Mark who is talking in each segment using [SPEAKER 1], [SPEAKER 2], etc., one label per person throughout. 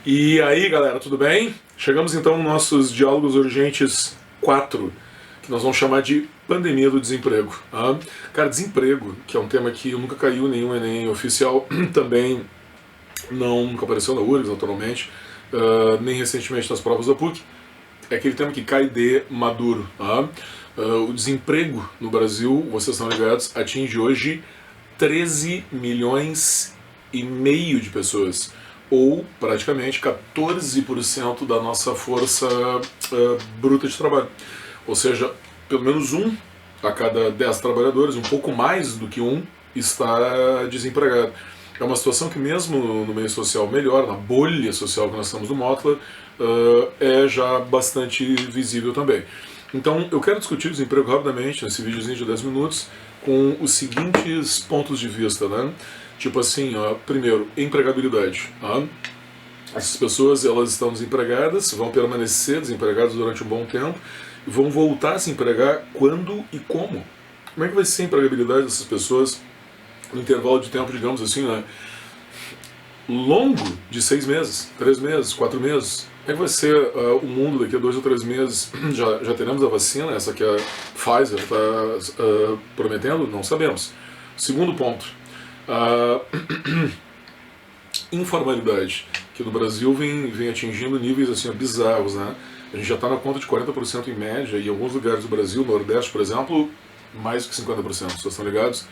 [SPEAKER 1] E aí, galera, tudo bem? Chegamos então nos nossos diálogos urgentes 4, que nós vamos chamar de pandemia do desemprego. Tá? Cara, desemprego, que é um tema que nunca caiu em nenhum Enem oficial, também nunca apareceu na URGS, naturalmente, nem recentemente nas provas da PUC, é aquele tema que cai de maduro. Tá? O desemprego no Brasil, vocês estão ligados, atinge hoje 13 milhões e meio de pessoas, ou praticamente 14% da nossa força bruta de trabalho. Ou seja, pelo menos um a cada 10 trabalhadores, um pouco mais do que um, está desempregado. É uma situação que mesmo no meio social melhor, na bolha social que nós estamos no Motla, é já bastante visível também. Então eu quero discutir o desemprego rapidamente nesse videozinho de 10 minutos com os seguintes pontos de vista, né? Tipo assim, primeiro, empregabilidade. Tá? Essas pessoas, elas estão desempregadas, vão permanecer desempregadas durante um bom tempo e vão voltar a se empregar quando e como. Como é que vai ser a empregabilidade dessas pessoas no intervalo de tempo, digamos assim, né, longo de 6 meses, 3 meses, 4 meses? Como é que vai ser o mundo daqui a 2 ou 3 meses? Já teremos a vacina, essa que a Pfizer está prometendo? Não sabemos. Segundo ponto, informalidade, que no Brasil vem atingindo níveis assim bizarros, né? A gente já está na conta de 40% em média, e em alguns lugares do Brasil, no Nordeste, por exemplo, mais do que 50%, vocês estão ligados?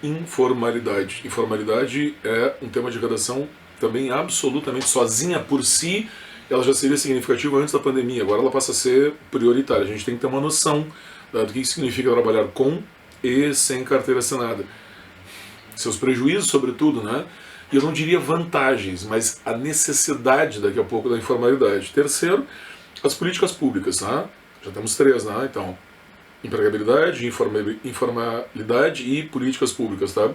[SPEAKER 1] Informalidade. Informalidade é um tema de redação também absolutamente sozinha por si, ela já seria significativa antes da pandemia, agora ela passa a ser prioritária. A gente tem que ter uma noção do que significa trabalhar com e sem carteira assinada. Seus prejuízos, sobretudo, né? E eu não diria vantagens, mas a necessidade daqui a pouco da informalidade. Terceiro, as políticas públicas, né? Já temos 3, né? Então, empregabilidade, informalidade e políticas públicas, tá?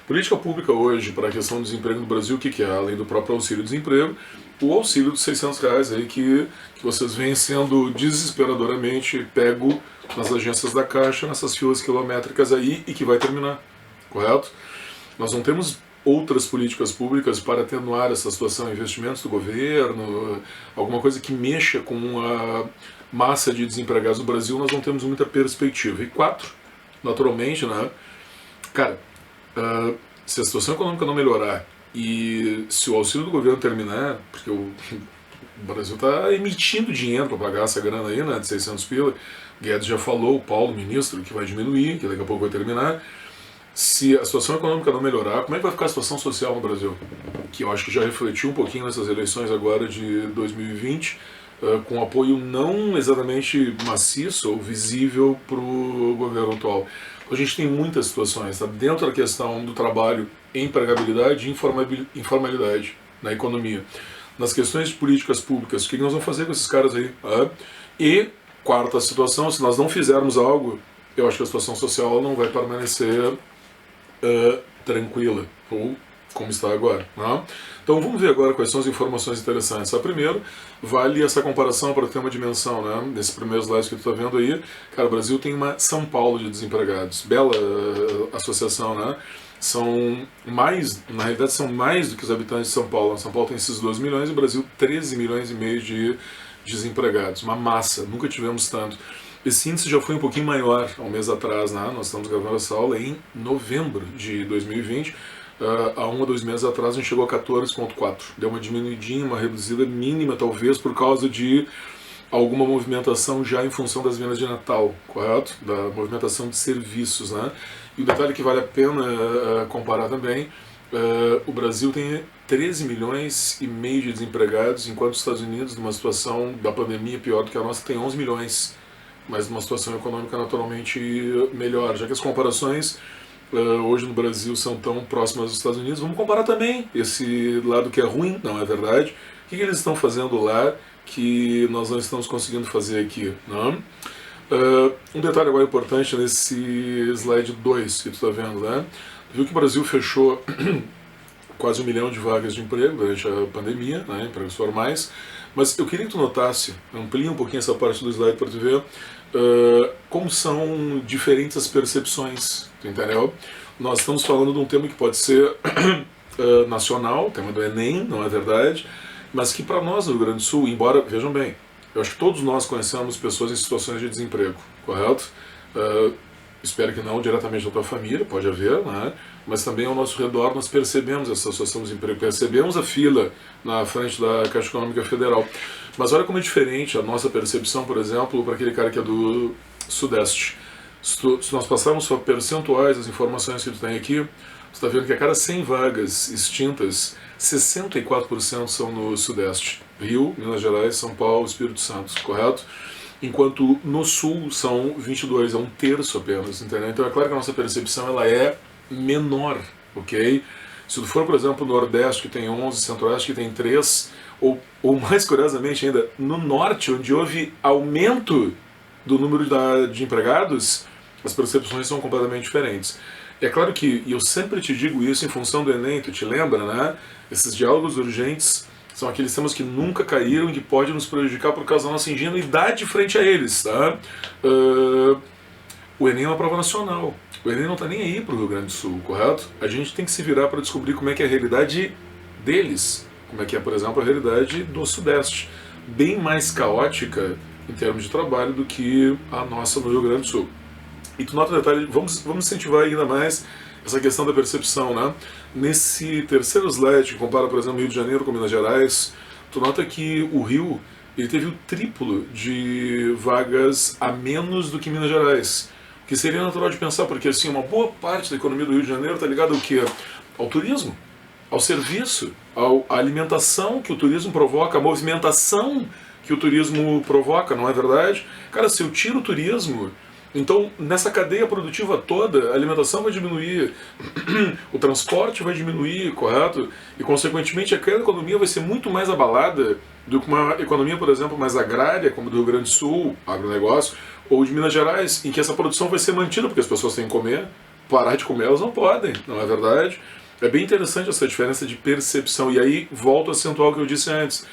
[SPEAKER 1] Política pública hoje para a questão do desemprego no Brasil, o que é? Além do próprio auxílio-desemprego, o auxílio dos R$600 aí que vocês veem sendo desesperadoramente pego nas agências da Caixa, nessas filas quilométricas aí, e que vai terminar, correto? Nós não temos outras políticas públicas para atenuar essa situação, investimentos do governo, alguma coisa que mexa com a massa de desempregados do Brasil, nós não temos muita perspectiva. E 4, naturalmente, né? Cara, se a situação econômica não melhorar e se o auxílio do governo terminar, porque o Brasil está emitindo dinheiro para pagar essa grana aí, né, de 600 pila, Guedes já falou, o Paulo, ministro, que vai diminuir, que daqui a pouco vai terminar. Se a situação econômica não melhorar, como é que vai ficar a situação social no Brasil? Que eu acho que já refletiu um pouquinho nessas eleições agora de 2020, com apoio não exatamente maciço ou visível para o governo atual. A gente tem muitas situações, tá? Dentro da questão do trabalho, empregabilidade e informalidade na economia. Nas questões de políticas públicas, o que nós vamos fazer com esses caras aí? E, quarta situação, se nós não fizermos algo, eu acho que a situação social não vai permanecer tranquila, ou como está agora. Né? Então vamos ver agora quais são as informações interessantes. Primeiro, vale essa comparação para ter uma dimensão, né? Nesse primeiro slide que tu está vendo aí, cara, o Brasil tem uma São Paulo de desempregados, bela associação, né? São mais, na realidade são mais do que os habitantes de São Paulo. São Paulo tem esses 12 milhões e o Brasil 13 milhões e meio de desempregados, uma massa, nunca tivemos tanto. Esse índice já foi um pouquinho maior há um mês atrás, né? Nós estamos gravando essa aula em novembro de 2020. Há 1 ou 2 meses atrás a gente chegou a 14,4. Deu uma diminuidinha, uma reduzida mínima, talvez por causa de alguma movimentação já em função das vendas de Natal, correto? Da movimentação de serviços, né? E o detalhe que vale a pena comparar também, o Brasil tem 13 milhões e meio de desempregados, enquanto os Estados Unidos, numa situação da pandemia pior do que a nossa, tem 11 milhões. Mas numa situação econômica naturalmente melhor. Já que as comparações hoje no Brasil são tão próximas dos Estados Unidos, vamos comparar também esse lado que é ruim, não é verdade? O que eles estão fazendo lá que nós não estamos conseguindo fazer aqui? Não? Um detalhe agora importante nesse slide 2 que tu está vendo, né? Viu que o Brasil fechou quase 1 milhão de vagas de emprego durante a pandemia, né, empregos formais, mas eu queria que tu notasse, amplie um pouquinho essa parte do slide para tu ver como são diferentes as percepções, entendeu? Nós estamos falando de um tema que pode ser nacional, tema do Enem, não é verdade? mas que para nós no Rio Grande do Sul, embora, vejam bem, eu acho que todos nós conhecemos pessoas em situações de desemprego, correto? Espero que não diretamente da tua família, pode haver, né? Mas também ao nosso redor nós percebemos essa situação de desemprego, percebemos a fila na frente da Caixa Econômica Federal. Mas olha como é diferente a nossa percepção, por exemplo, para aquele cara que é do Sudeste. Se nós passarmos só percentuais, as informações que tu tem aqui, tu está vendo que a cada 100 vagas extintas, 64% são no Sudeste. Rio, Minas Gerais, São Paulo, Espírito Santo, correto? Enquanto no Sul são 22, é um terço apenas, entendeu? Então é claro que a nossa percepção ela é menor, ok? Se tu for, por exemplo, no Nordeste, que tem 11, Centro-Oeste, que tem 3, ou mais curiosamente ainda, no Norte, onde houve aumento do número de empregados, as percepções são completamente diferentes. É claro que, e eu sempre te digo isso em função do Enem, tu te lembra, né? Esses diálogos urgentes são aqueles temas que nunca caíram e que podem nos prejudicar por causa da nossa ingenuidade frente a eles, tá? O Enem é uma prova nacional. O Enem não está nem aí para o Rio Grande do Sul, correto? A gente tem que se virar para descobrir como é que é a realidade deles, como é que é, por exemplo, a realidade do Sudeste. Bem mais caótica em termos de trabalho do que a nossa no Rio Grande do Sul. E tu nota um detalhe, vamos incentivar ainda mais essa questão da percepção, né? Nesse terceiro slide, que compara, por exemplo, Rio de Janeiro com Minas Gerais, tu nota que o Rio ele teve o triplo de vagas a menos do que Minas Gerais. O que seria natural de pensar, porque assim, uma boa parte da economia do Rio de Janeiro está ligada ao quê? Ao turismo, ao serviço, à alimentação que o turismo provoca, à movimentação que o turismo provoca, não é verdade? Cara, se eu tiro o turismo, então nessa cadeia produtiva toda, a alimentação vai diminuir, o transporte vai diminuir, correto? E consequentemente aquela economia vai ser muito mais abalada do que uma economia, por exemplo, mais agrária, como do Rio Grande do Sul, agronegócio, ou de Minas Gerais, em que essa produção vai ser mantida porque as pessoas têm que comer, parar de comer elas não podem, não é verdade? É bem interessante essa diferença de percepção, e aí volto a acentuar o que eu disse antes.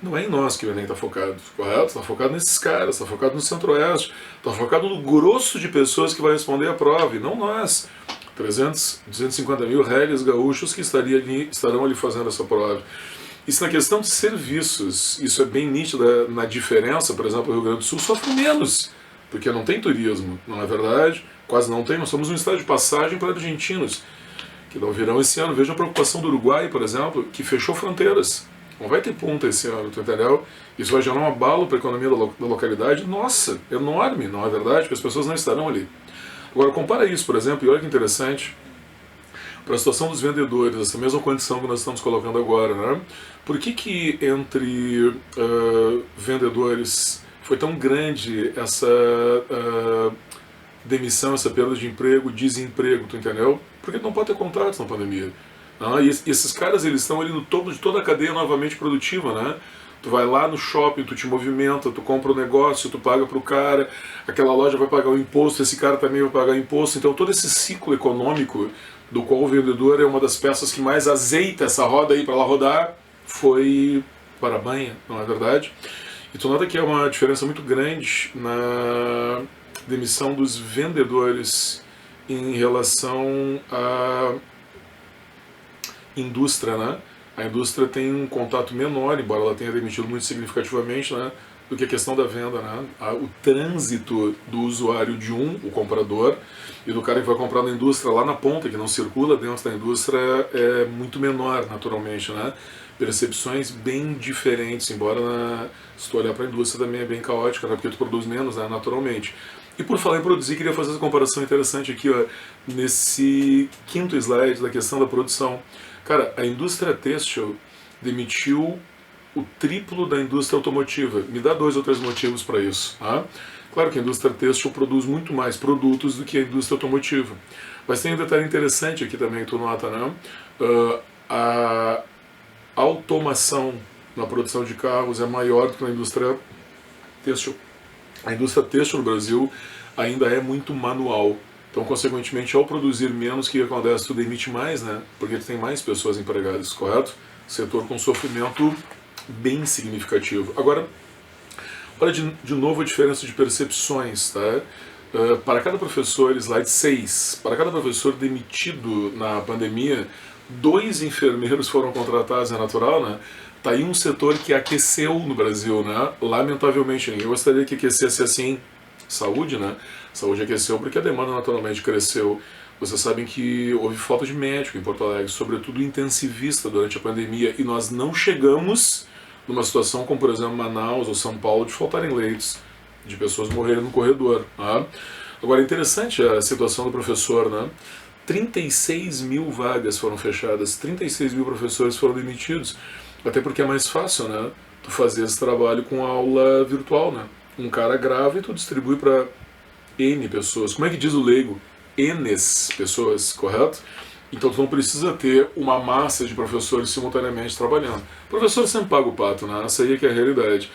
[SPEAKER 1] Não é em nós que o Enem está focado, correto? Está focado nesses caras, está focado no Centro-Oeste, está focado no grosso de pessoas que vai responder a prova, e não nós. 250 mil réis gaúchos que estarão ali fazendo essa prova. Isso na questão de serviços, isso é bem nítido na diferença, por exemplo, o Rio Grande do Sul sofre menos, porque não tem turismo, não é verdade? Quase não tem, nós somos um estado de passagem para argentinos, que não virão esse ano. Veja a preocupação do Uruguai, por exemplo, que fechou fronteiras. Não vai ter ponta esse ano, tu entendeu? Isso vai gerar um abalo para a economia da localidade, nossa, enorme, não é verdade? Porque as pessoas não estarão ali. Agora, compara isso, por exemplo, e olha que interessante, para a situação dos vendedores, essa mesma condição que nós estamos colocando agora, né? Por que entre vendedores foi tão grande essa demissão, essa perda de emprego, desemprego, tu entendeu? Porque não pode ter contratos na pandemia. E esses caras, eles estão ali no topo de toda a cadeia novamente produtiva, né? Tu vai lá no shopping, tu te movimenta, tu compra um negócio, tu paga pro cara, aquela loja vai pagar o imposto, esse cara também vai pagar o imposto. Então todo esse ciclo econômico do qual o vendedor é uma das peças que mais azeita essa roda aí para ela rodar, foi para a banha, não é verdade? E tu nota que é uma diferença muito grande na demissão dos vendedores em relação à indústria, né? A indústria tem um contato menor, embora ela tenha demitido muito significativamente, né, do que a questão da venda, né? O trânsito do usuário o comprador, e do cara que vai comprar na indústria lá na ponta, que não circula dentro da indústria, é muito menor, naturalmente, né? Percepções bem diferentes, embora se tu olhar para a indústria também é bem caótica, né? Porque tu produz menos, né? Naturalmente. E por falar em produzir, queria fazer essa comparação interessante aqui, ó, nesse quinto slide da questão da produção. Cara, a indústria têxtil demitiu o triplo da indústria automotiva. Me dá 2 ou 3 motivos para isso. Tá? Claro que a indústria têxtil produz muito mais produtos do que a indústria automotiva. Mas tem um detalhe interessante aqui também que tu nota, né? A automação na produção de carros é maior do que na indústria têxtil. A indústria têxtil no Brasil ainda é muito manual. Então, consequentemente, ao produzir menos, o que acontece? Tu demite mais, né? Porque tu tem mais pessoas empregadas, correto? Setor com sofrimento bem significativo. Agora, olha de novo a diferença de percepções, tá? Para cada professor, slide 6, para cada professor demitido na pandemia, 2 enfermeiros foram contratados, é natural, né? Tá aí um setor que aqueceu no Brasil, né? Lamentavelmente, ninguém gostaria que aquecesse assim. Saúde, né? Saúde aqueceu porque a demanda naturalmente cresceu. Vocês sabem que houve falta de médico em Porto Alegre, sobretudo intensivista durante a pandemia, e nós não chegamos numa situação como, por exemplo, Manaus ou São Paulo, de faltarem leitos, de pessoas morrerem no corredor. Né? Agora, é interessante a situação do professor, né? 36 mil vagas foram fechadas, 36 mil professores foram demitidos, até porque é mais fácil, né? Tu fazer esse trabalho com aula virtual, né? Um cara grava e tu distribui para N pessoas. Como é que diz o leigo? Ns pessoas, correto? Então tu não precisa ter uma massa de professores simultaneamente trabalhando. O professor sempre paga o pato, né? Essa aí é que é a realidade.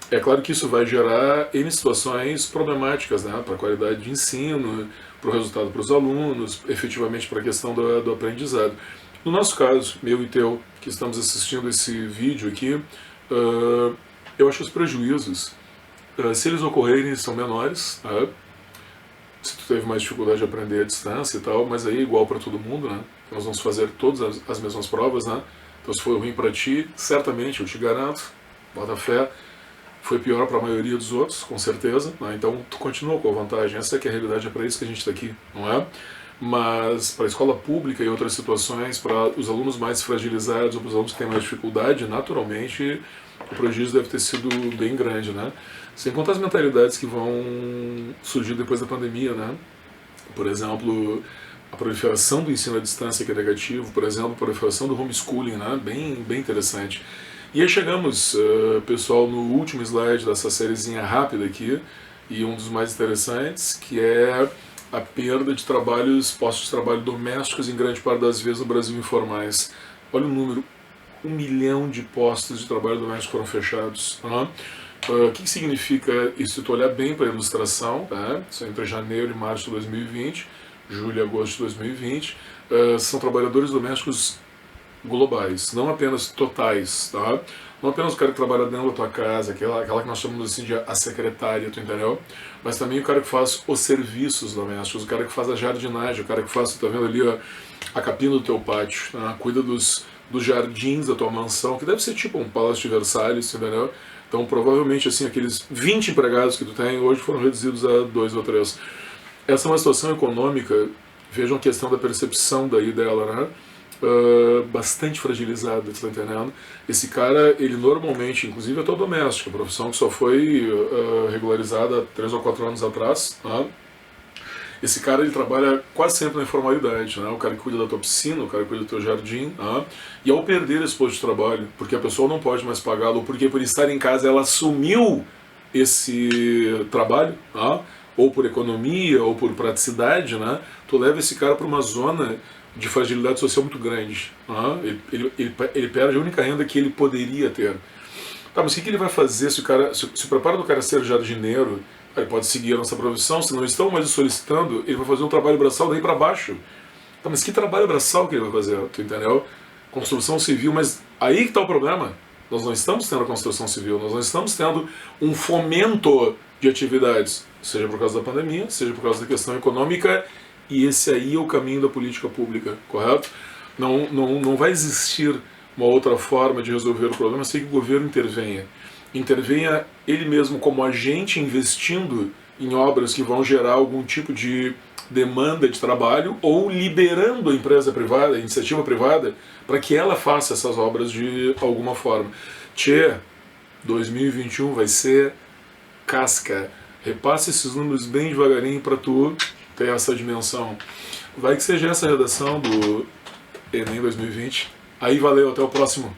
[SPEAKER 1] É claro que isso vai gerar N situações problemáticas, né? Para a qualidade de ensino, para o resultado para os alunos, efetivamente para a questão do aprendizado. No nosso caso, meu e teu, que estamos assistindo esse vídeo aqui, eu acho que os prejuízos, se eles ocorrerem, são menores, tá? Se tu teve mais dificuldade de aprender à distância e tal, mas aí é igual para todo mundo, né? Nós vamos fazer todas as mesmas provas, né? Então se foi ruim para ti, certamente, eu te garanto, bota fé, foi pior para a maioria dos outros, com certeza, né? Então tu continua com a vantagem, essa é que é a realidade, é para isso que a gente está aqui, não é? Mas para a escola pública e outras situações, para os alunos mais fragilizados ou para os alunos que têm mais dificuldade, naturalmente o prejuízo deve ter sido bem grande, né? Sem contar as mentalidades que vão surgir depois da pandemia, né? Por exemplo, a proliferação do ensino à distância que é negativo, por exemplo, a proliferação do homeschooling, né? Bem interessante. E aí chegamos, pessoal, no último slide dessa sériezinha rápida aqui, e um dos mais interessantes, que é a perda de trabalhos, postos de trabalho domésticos, em grande parte das vezes no Brasil informais. Olha o número, 1 milhão de postos de trabalho doméstico foram fechados. Né? O que significa isso? Se tu olhar bem para a ilustração, tá? Isso é entre janeiro e março de 2020, julho e agosto de 2020, são trabalhadores domésticos globais, não apenas totais, tá? Não apenas o cara que trabalha dentro da tua casa, aquela que nós chamamos assim de a secretária, tu entendeu? Mas também o cara que faz os serviços domésticos, o cara que faz a jardinagem, o cara que faz, tu tá vendo ali, ó, a capina do teu pátio, tá? Cuida dos jardins da tua mansão, que deve ser tipo um palácio de Versalhes, entendeu? Então provavelmente assim, aqueles 20 empregados que tu tem hoje foram reduzidos a 2 ou 3. Essa é uma situação econômica, vejam a questão da percepção daí dela, né? Bastante fragilizada, tá entendendo? Esse cara, ele normalmente, inclusive é todo doméstico, a profissão que só foi regularizada 3 ou 4 anos atrás, né? Esse cara, ele trabalha quase sempre na informalidade, né? O cara que cuida da tua piscina, o cara que cuida do teu jardim, né? E ao perder esse posto de trabalho, porque a pessoa não pode mais pagá-lo, ou porque por estar em casa ela assumiu esse trabalho, né? Ou por economia, ou por praticidade, né? Tu leva esse cara para uma zona de fragilidade social muito grande. Né? Ele perde a única renda que ele poderia ter. Tá, mas o que ele vai fazer se o preparo do cara ser jardineiro? Ele pode seguir a nossa profissão, se não estão mais solicitando, ele vai fazer um trabalho braçal daí para baixo. Tá, mas que trabalho braçal que ele vai fazer? Tu entendeu? Construção civil, mas aí que está o problema. Nós não estamos tendo a construção civil, nós não estamos tendo um fomento de atividades, seja por causa da pandemia, seja por causa da questão econômica, e esse aí é o caminho da política pública, correto? Não vai existir uma outra forma de resolver o problema sem que o governo intervenha. Intervenha ele mesmo como agente investindo em obras que vão gerar algum tipo de demanda de trabalho ou liberando a empresa privada, a iniciativa privada, para que ela faça essas obras de alguma forma. 2021 vai ser casca. Repasse esses números bem devagarinho para tu ter essa dimensão. Vai que seja essa a redação do Enem 2020. Aí valeu, até o próximo.